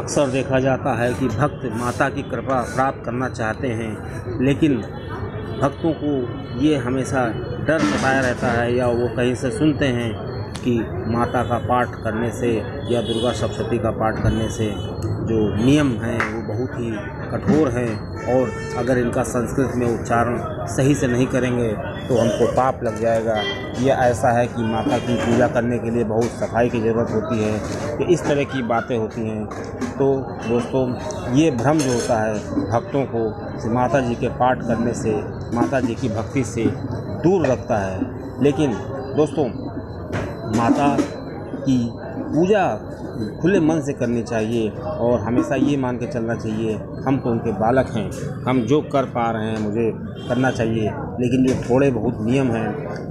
अक्सर देखा जाता है कि भक्त माता की कृपा प्राप्त करना चाहते हैं, लेकिन भक्तों को ये हमेशा डर सताया रहता है या वो कहीं से सुनते हैं कि माता का पाठ करने से या दुर्गा सप्तशती का पाठ करने से जो नियम हैं वो बहुत ही कठोर हैं और अगर इनका संस्कृत में उच्चारण सही से नहीं करेंगे तो हमको पाप लग जाएगा। यह ऐसा है कि माता की पूजा करने के लिए बहुत सफाई की ज़रूरत होती है, कि इस तरह की बातें होती हैं। तो दोस्तों, ये भ्रम जो होता है भक्तों को माता जी के पाठ करने से, माता जी की भक्ति से दूर रखता है। लेकिन दोस्तों, माता की पूजा खुले मन से करनी चाहिए और हमेशा ये मान के चलना चाहिए हम तो उनके बालक हैं, हम जो कर पा रहे हैं मुझे करना चाहिए, लेकिन जो थोड़े बहुत नियम हैं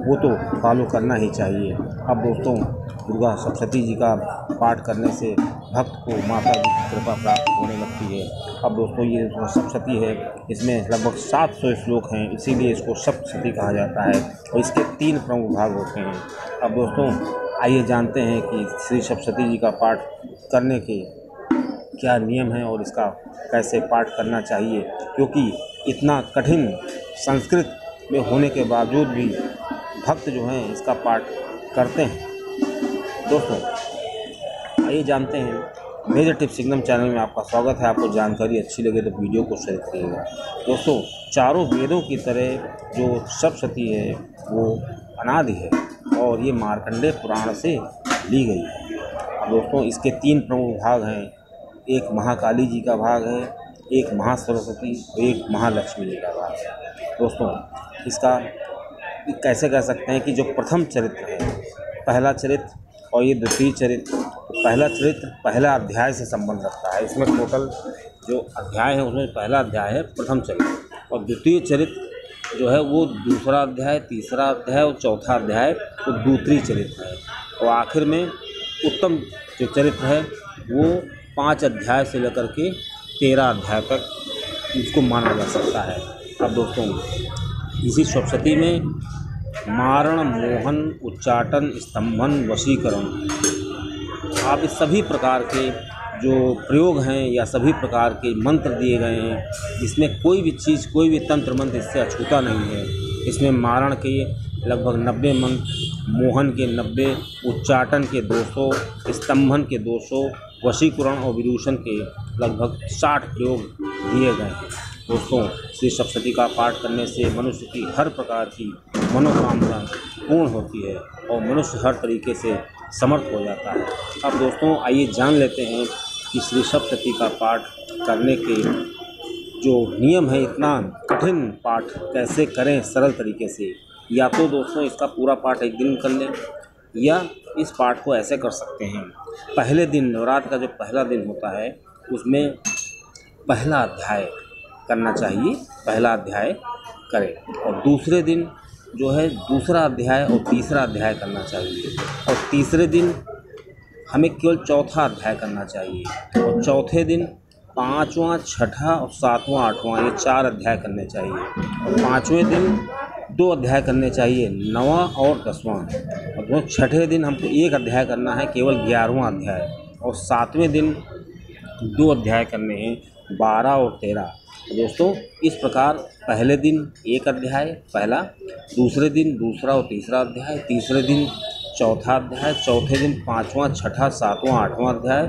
वो तो फॉलो करना ही चाहिए। अब दोस्तों, दुर्गा सप्तशती जी का पाठ करने से भक्त को माता जी की कृपा प्राप्त होने लगती है। अब दोस्तों, ये सप्तशती है, इसमें लगभग 700 श्लोक हैं, इसीलिए इसको सप्तशती कहा जाता है और इसके 3 प्रमुख भाग होते हैं। अब दोस्तों, आइए जानते हैं कि श्री सप्तशती जी का पाठ करने के क्या नियम हैं और इसका कैसे पाठ करना चाहिए, क्योंकि इतना कठिन संस्कृत में होने के बावजूद भी भक्त जो हैं इसका पाठ करते हैं। दोस्तों, आइए जानते हैं। मेजर टिप्स सिंगम चैनल में आपका स्वागत है। आपको जानकारी अच्छी लगे तो वीडियो को शेयर करिएगा। दोस्तों, चारों वेदों की तरह जो सप्तशती है वो अनादि है और ये मार्कंडेय पुराण से ली गई है। अब दोस्तों, इसके 3 प्रमुख भाग हैं। एक महाकाली जी का भाग है, एक महासरस्वती और एक महालक्ष्मी जी का भाग है। दोस्तों, इसका कैसे कह सकते हैं कि जो प्रथम चरित्र है, पहला चरित्र और ये द्वितीय चरित्र, पहला चरित्र पहला अध्याय से संबंध रखता है। इसमें टोटल जो अध्याय है उसमें पहला अध्याय है प्रथम चरित्र और द्वितीय चरित्र जो है वो दूसरा अध्याय, तीसरा अध्याय और चौथा अध्याय वो दूसरी चरित्र है। और आखिर में उत्तम जो चरित्र है वो 5 अध्याय से लेकर के 13 अध्याय तक उसको माना जा सकता है। अब दोस्तों, इसी सप्तशती में मारण, मोहन, उच्चाटन, स्तंभन, वशीकरण, आप इस सभी प्रकार के जो प्रयोग हैं या सभी प्रकार के मंत्र दिए गए हैं, जिसमें कोई भी चीज़, कोई भी तंत्र मंत्र इससे अछूता नहीं है। इसमें मारण के लगभग 90 मंत्र, मोहन के 90, उच्चाटन के 200, स्तंभन के 200, वशीकरण और विदूषण के लगभग 60 प्रयोग दिए गए हैं। दोस्तों, श्री सप्तशती का पाठ करने से मनुष्य की हर प्रकार की मनोकामना पूर्ण होती है और मनुष्य हर तरीके से समर्थ हो जाता है। अब दोस्तों, आइए जान लेते हैं कि श्री सप्तशती का पाठ करने के जो नियम है, इतना कठिन पाठ कैसे करें सरल तरीके से। या तो दोस्तों इसका पूरा पाठ एक दिन कर लें, या इस पाठ को ऐसे कर सकते हैं। पहले दिन, नवरात्र का जो पहला दिन होता है उसमें पहला अध्याय करना चाहिए, पहला अध्याय करें और दूसरे दिन जो है दूसरा अध्याय और तीसरा अध्याय करना चाहिए और तीसरे दिन हमें केवल चौथा अध्याय करना चाहिए और चौथे दिन 5वां, 6ठा और 7वां, 8वां ये 4 अध्याय करने चाहिए और 5वें दिन 2 अध्याय करने चाहिए, 9वां और 10वां। और 6ठे दिन हमको 1 अध्याय करना है, केवल 11वां अध्याय। और 7वें दिन 2 अध्याय करने हैं, 12 और 13। दोस्तों, इस प्रकार पहले दिन 1 अध्याय पहला, दूसरे दिन दूसरा और तीसरा अध्याय, तीसरे दिन चौथा अध्याय, चौथे दिन 5वां, 6ठा, 7वां, 8वां अध्याय,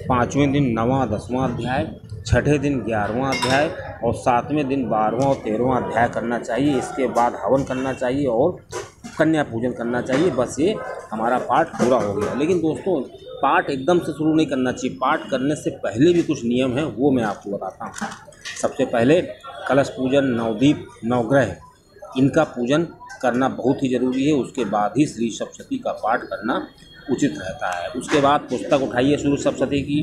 5वें दिन 9वां, 10वां अध्याय, 6ठे दिन 11वां अध्याय और 7वें दिन 12वां और 13वां अध्याय करना चाहिए। इसके बाद हवन करना चाहिए और कन्या पूजन करना चाहिए। बस ये हमारा पाठ पूरा हो गया। लेकिन दोस्तों, पाठ एकदम से शुरू नहीं करना चाहिए। पाठ करने से पहले भी कुछ नियम हैं, वो मैं आपको बताता हूँ। सबसे पहले कलश पूजन, नवदीप, नवग्रह, इनका पूजन करना बहुत ही ज़रूरी है। उसके बाद ही श्री सप्तशती का पाठ करना उचित रहता है। उसके बाद पुस्तक उठाइए श्री सप्तशती की,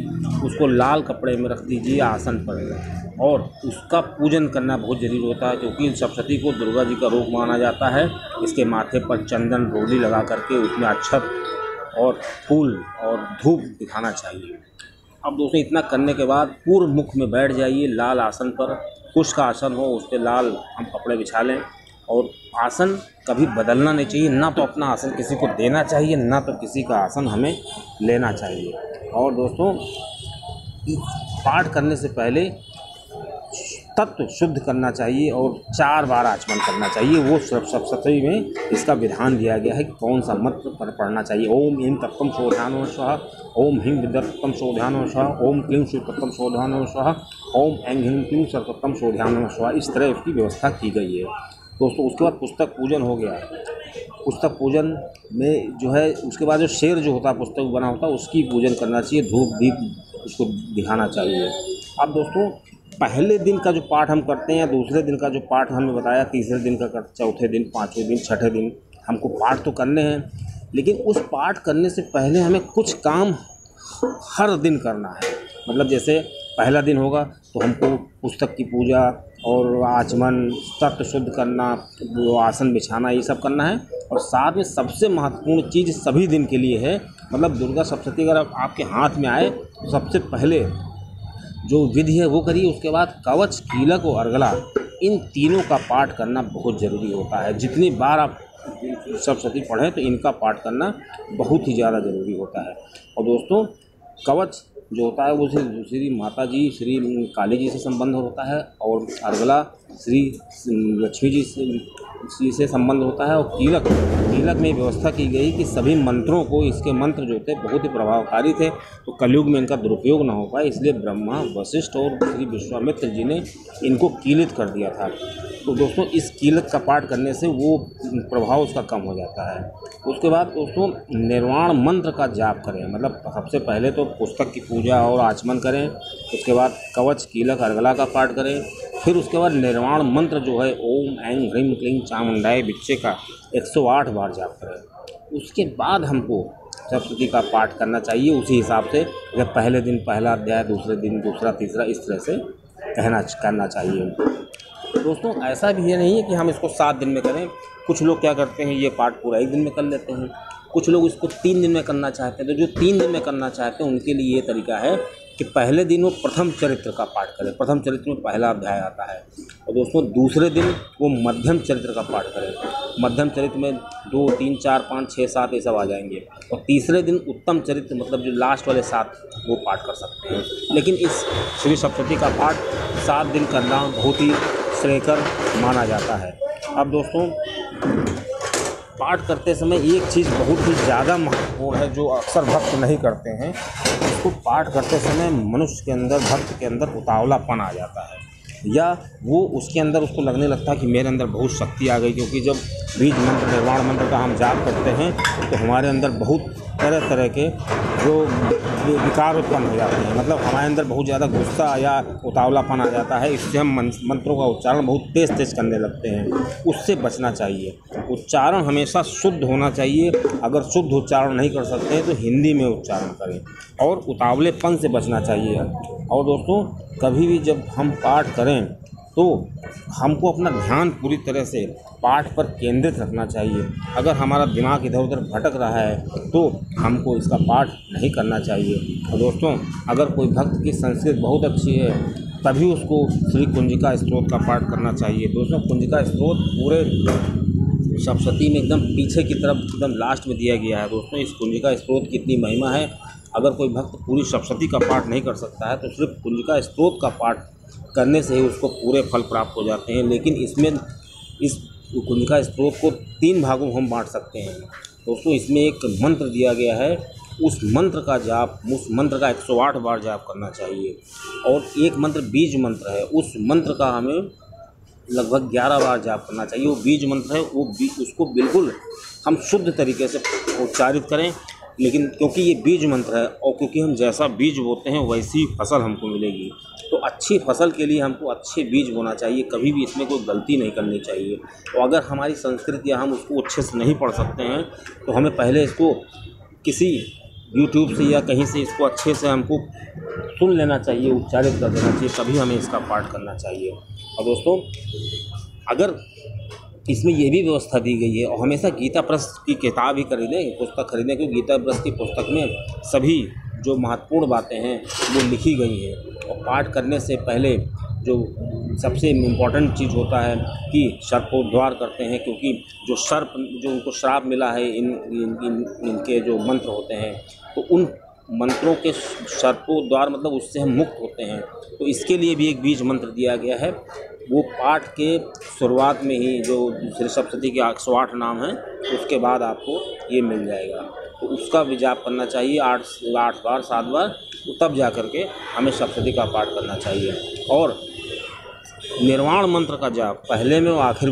उसको लाल कपड़े में रख दीजिए आसन पर और उसका पूजन करना बहुत ज़रूरी होता है, क्योंकि सप्तशती को दुर्गा जी का रूप माना जाता है। इसके माथे पर चंदन रोली लगा करके उसमें अक्षत और फूल और धूप दिखाना चाहिए। अब दोस्तों, इतना करने के बाद पूर्व मुख में बैठ जाइए लाल आसन पर। कुश का आसन हो, उस पर लाल हम कपड़े बिछा लें और आसन कभी बदलना नहीं चाहिए। ना तो अपना आसन किसी को देना चाहिए, ना तो किसी का आसन हमें लेना चाहिए। और दोस्तों, पाठ करने से पहले तत्व शुद्ध करना चाहिए और 4 बार आचमन करना चाहिए। वो सप्तशती में इसका विधान दिया गया है कि कौन सा मंत्र पर पढ़ना चाहिए। ओम ह्रीं तत्त्वं शोधानो स्वाहा, ओम ह्रीं विद्यातत्त्वं शोधानो स्वाहा, ओम क्लीं श्रीतत्त्वं शोधानो स्वाहा, ओम ऐं ह्रीं क्लीं सरतत्त्वं शोधानो स्वाहा। इस तरह उसकी व्यवस्था की गई है दोस्तों। उसके बाद पुस्तक पूजन हो गया। पुस्तक पूजन में जो है उसके बाद जो शेर जो होता है पुस्तक बना होता है उसकी पूजन करना चाहिए, धूप दीप उसको दिखाना चाहिए। अब दोस्तों पहले दिन का जो पाठ हम करते हैं या दूसरे दिन का जो पाठ हमने बताया, तीसरे दिन का चौथे दिन, पाँचवें दिन, छठे दिन हमको पाठ तो करने हैं, लेकिन उस पाठ करने से पहले हमें कुछ काम हर दिन करना है। मतलब जैसे पहला दिन होगा तो हमको पुस्तक की पूजा और आचमन, तत्व शुद्ध करना, वो आसन बिछाना, ये सब करना है। और साथ में सबसे महत्वपूर्ण चीज़ सभी दिन के लिए है, मतलब दुर्गा सप्तशती अगर आपके हाथ में आए तो सबसे पहले जो विधि है वो करिए। उसके बाद कवच, कीलक और अर्गला, इन तीनों का पाठ करना बहुत ज़रूरी होता है। जितनी बार आप सप्तशती पढ़ें तो इनका पाठ करना बहुत ही ज़्यादा ज़रूरी होता है। और दोस्तों कवच जो होता है वो श्री माता जी, श्री काली जी से संबंध होता है, और अर्गला श्री लक्ष्मी जी से संबंध होता है। और कीलक में व्यवस्था की गई कि सभी मंत्रों को, इसके मंत्र जो थे बहुत ही प्रभावकारी थे, तो कलयुग में इनका दुरुपयोग ना हो पाए, इसलिए ब्रह्मा, वशिष्ठ और श्री विश्वामित्र जी ने इनको कीलित कर दिया था। तो दोस्तों इस कीलक का पाठ करने से वो प्रभाव उसका कम हो जाता है। उसके बाद दोस्तों निर्वाण मंत्र का जाप करें। मतलब सबसे पहले तो पुस्तक की पूजा और आचमन करें, उसके बाद कवच, कीलक, अर्गला का पाठ करें, फिर उसके बाद निर्वाण मंत्र जो है ओम ऐं ह्रीं क्लीं चामुंडाय विच्चे का 108 बार जाप करें। उसके बाद हमको सप्तशती का पाठ करना चाहिए उसी हिसाब से, जब पहले दिन पहला अध्याय, दूसरे दिन दूसरा, तीसरा, इस तरह से करना चाहिए। दोस्तों ऐसा भी ये नहीं है कि हम इसको 7 दिन में करें। कुछ लोग क्या करते हैं, ये पाठ पूरा 1 दिन में कर लेते हैं, कुछ लोग इसको 3 दिन में करना चाहते हैं। तो जो 3 दिन में करना चाहते हैं उनके लिए ये तरीका है कि पहले दिन वो प्रथम चरित्र का पाठ करें। प्रथम चरित्र में पहला अध्याय आता है। और दोस्तों दूसरे दिन वो मध्यम चरित्र का पाठ करें। मध्यम चरित्र में 2, 3, 4, 5, 6, 7 ये सब आ जाएंगे। और तीसरे दिन उत्तम चरित्र, मतलब जो लास्ट वाले 7 वो पाठ कर सकते हैं। लेकिन इस श्री सप्तशती का पाठ 7 दिन करना बहुत ही श्रेयकर माना जाता है। अब दोस्तों पाठ करते समय एक चीज़ बहुत ही ज़्यादा महत्वपूर्ण है जो अक्सर भक्त नहीं करते हैं। उसको पाठ करते समय मनुष्य के अंदर, भक्त के अंदर उतावलापन आ जाता है, या वो उसके अंदर उसको लगने लगता है कि मेरे अंदर बहुत शक्ति आ गई। क्योंकि जब बीज मंत्र, निर्वाण मंत्र का हम जाप करते हैं तो हमारे अंदर बहुत तरह तरह के जो विकार उत्पन्न हो जाते हैं। मतलब हमारे अंदर बहुत ज़्यादा गुस्सा या उतावलापन आ जाता है। इससे हम मंत्रों का उच्चारण बहुत तेज़ तेज़ करने लगते हैं। उससे बचना चाहिए। उच्चारण हमेशा शुद्ध होना चाहिए। अगर शुद्ध उच्चारण नहीं कर सकते हैं तो हिंदी में उच्चारण करें, और उतावलेपन से बचना चाहिए। और दोस्तों कभी भी जब हम पाठ करें तो हमको अपना ध्यान पूरी तरह से पाठ पर केंद्रित रखना चाहिए। अगर हमारा दिमाग इधर उधर भटक रहा है तो हमको इसका पाठ नहीं करना चाहिए। और दोस्तों अगर कोई भक्त की संस्कृत बहुत अच्छी है तभी उसको श्री कुंजिका स्तोत्र का पाठ करना चाहिए। दोस्तों कुंजिका स्तोत्र पूरे सप्तशती में एकदम पीछे की तरफ, एकदम लास्ट में दिया गया है। दोस्तों इस कुंजिका स्तोत्र की इतनी महिमा है। अगर कोई भक्त पूरी सप्तशती का पाठ नहीं कर सकता है तो सिर्फ कुंजिका स्तोत्र का पाठ करने से ही उसको पूरे फल प्राप्त हो जाते हैं। लेकिन इसमें इस कुंजिका स्तोत्र को 3 भागों में हम बांट सकते हैं। दोस्तों इसमें एक मंत्र दिया गया है, उस मंत्र का जाप, उस मंत्र का 108 बार जाप करना चाहिए। और एक मंत्र बीज मंत्र है, उस मंत्र का हमें लगभग 11 बार जाप करना चाहिए। वो बीज मंत्र है, उसको बिल्कुल हम शुद्ध तरीके से उच्चारित करें। लेकिन क्योंकि ये बीज मंत्र है और क्योंकि हम जैसा बीज बोते हैं वैसी फसल हमको मिलेगी, तो अच्छी फसल के लिए हमको अच्छे बीज बोना चाहिए। कभी भी इसमें कोई गलती नहीं करनी चाहिए। और अगर हमारी संस्कृत या हम उसको अच्छे से नहीं पढ़ सकते हैं तो हमें पहले इसको किसी यूट्यूब से या कहीं से इसको अच्छे से हमको सुन लेना चाहिए, उच्चारित कर देना चाहिए, तभी हमें इसका पाठ करना चाहिए। और दोस्तों अगर इसमें ये भी व्यवस्था दी गई है, और हमेशा गीता प्रेस की किताब ही खरीदें, पुस्तक खरीदें, क्योंकि गीता प्रेस की पुस्तक में सभी जो महत्वपूर्ण बातें हैं वो लिखी गई हैं। और पाठ करने से पहले जो सबसे इम्पॉर्टेंट चीज़ होता है कि सर्पोद्वार करते हैं, क्योंकि जो सर्प, जो उनको श्राप मिला है इनके जो मंत्र होते हैं, तो उन मंत्रों के सर्पों द्वार मतलब उससे हम मुक्त होते हैं। तो इसके लिए भी एक बीज मंत्र दिया गया है, वो पाठ के शुरुआत में ही जो श्री सप्तशती के 108 नाम हैं उसके बाद आपको ये मिल जाएगा। तो उसका भी जाप करना चाहिए 8 बार 7 बार, तो तब जा कर के हमें सप्तशती का पाठ करना चाहिए। और निर्वाण मंत्र का जाप पहले में और आखिर में